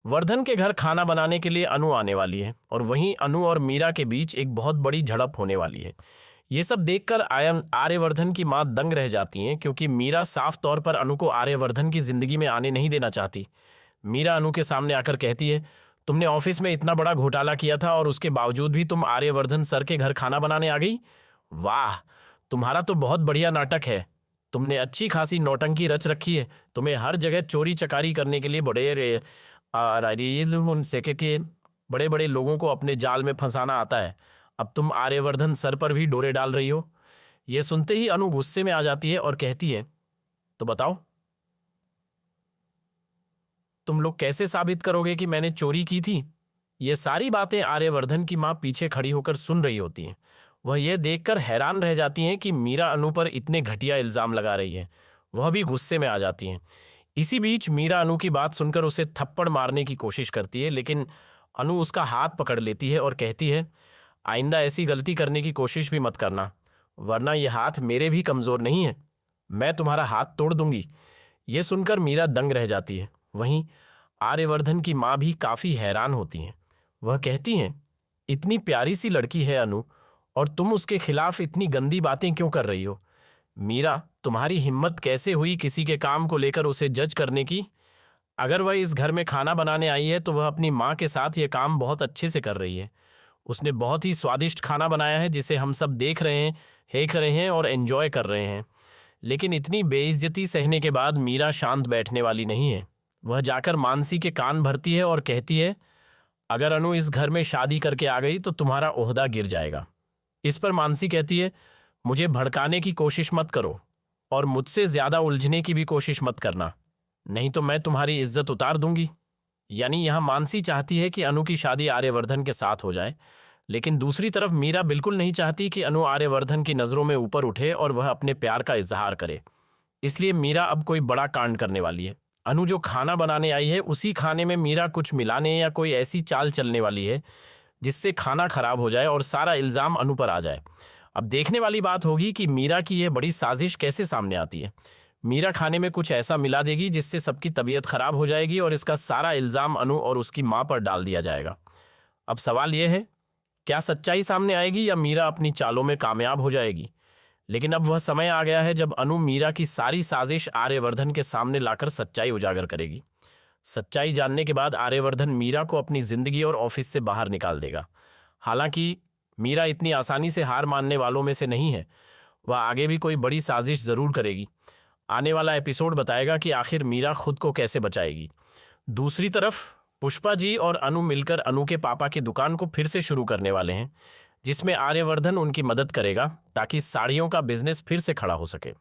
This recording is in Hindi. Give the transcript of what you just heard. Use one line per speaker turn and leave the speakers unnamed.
वर्धन के घर खाना बनाने के लिए अनु आने वाली है और वहीं अनु और मीरा के बीच एक बहुत बड़ी झड़प होने वाली है। ये सब देखकर आर्यवर्धन की मां दंग रह जाती हैं, क्योंकि मीरा साफ तौर पर अनु को आर्यवर्धन की जिंदगी में आने नहीं देना चाहती। मीरा अनु के सामने आकर कहती है, तुमने ऑफिस में इतना बड़ा घोटाला किया था और उसके बावजूद भी तुम आर्यवर्धन सर के घर खाना बनाने आ गई। वाह, तुम्हारा तो बहुत बढ़िया नाटक है। तुमने अच्छी खासी नौटंकी रच रखी है। तुम्हें हर जगह चोरी चकारी करने के लिए बड़े बड़े लोगों को अपने जाल में फंसाना आता है। अब तुम आर्यवर्धन सर पर भी डोरे डाल रही हो। यह सुनते ही अनु गुस्से में आ जाती है और कहती है, तो बताओ, तुम लोग कैसे साबित करोगे कि मैंने चोरी की थी। ये सारी बातें आर्यवर्धन की मां पीछे खड़ी होकर सुन रही होती हैं। वह यह देखकर हैरान रह जाती हैं कि मीरा अनु पर इतने घटिया इल्जाम लगा रही है। वह भी गुस्से में आ जाती हैं। इसी बीच मीरा अनु की बात सुनकर उसे थप्पड़ मारने की कोशिश करती है, लेकिन अनु उसका हाथ पकड़ लेती है और कहती है, आइंदा ऐसी गलती करने की कोशिश भी मत करना, वरना यह हाथ मेरे भी कमज़ोर नहीं है। मैं तुम्हारा हाथ तोड़ दूंगी। ये सुनकर मीरा दंग रह जाती है। वहीं आर्यवर्धन की माँ भी काफ़ी हैरान होती हैं। वह कहती हैं, इतनी प्यारी सी लड़की है अनु, और तुम उसके खिलाफ इतनी गंदी बातें क्यों कर रही हो। मीरा, तुम्हारी हिम्मत कैसे हुई किसी के काम को लेकर उसे जज करने की। अगर वह इस घर में खाना बनाने आई है तो वह अपनी माँ के साथ ये काम बहुत अच्छे से कर रही है। उसने बहुत ही स्वादिष्ट खाना बनाया है जिसे हम सब देख रहे हैं और एंजॉय कर रहे हैं। लेकिन इतनी बेइज्जती सहने के बाद मीरा शांत बैठने वाली नहीं है। वह जाकर मानसी के कान भरती है और कहती है, अगर अनु इस घर में शादी करके आ गई तो तुम्हारा ओहदा गिर जाएगा। इस पर मानसी कहती है, मुझे भड़काने की कोशिश मत करो और मुझसे ज्यादा उलझने की भी कोशिश मत करना, नहीं तो मैं तुम्हारी इज्जत उतार दूंगी। यानी यहां मानसी चाहती है कि अनु की शादी आर्यवर्धन के साथ हो जाए, लेकिन दूसरी तरफ मीरा बिल्कुल नहीं चाहती कि अनु आर्यवर्धन की नज़रों में ऊपर उठे और वह अपने प्यार का इजहार करे। इसलिए मीरा अब कोई बड़ा कांड करने वाली है। अनु जो खाना बनाने आई है उसी खाने में मीरा कुछ मिलाने या कोई ऐसी चाल चलने वाली है जिससे खाना खराब हो जाए और सारा इल्ज़ाम अनु पर आ जाए। अब देखने वाली बात होगी कि मीरा की यह बड़ी साजिश कैसे सामने आती है। मीरा खाने में कुछ ऐसा मिला देगी जिससे सबकी तबीयत खराब हो जाएगी और इसका सारा इल्ज़ाम अनु और उसकी माँ पर डाल दिया जाएगा। अब सवाल यह है, क्या सच्चाई सामने आएगी या मीरा अपनी चालों में कामयाब हो जाएगी। लेकिन अब वह समय आ गया है जब अनु मीरा की सारी साजिश आर्यवर्धन के सामने लाकर सच्चाई उजागर करेगी। सच्चाई जानने के बाद आर्यवर्धन मीरा को अपनी जिंदगी और ऑफिस से बाहर निकाल देगा। हालांकि मीरा इतनी आसानी से हार मानने वालों में से नहीं है। वह आगे भी कोई बड़ी साजिश जरूर करेगी। आने वाला एपिसोड बताएगा कि आखिर मीरा खुद को कैसे बचाएगी। दूसरी तरफ पुष्पा जी और अनु मिलकर अनु के पापा की दुकान को फिर से शुरू करने वाले हैं, जिसमें आर्यवर्धन उनकी मदद करेगा ताकि साड़ियों का बिजनेस फिर से खड़ा हो सके।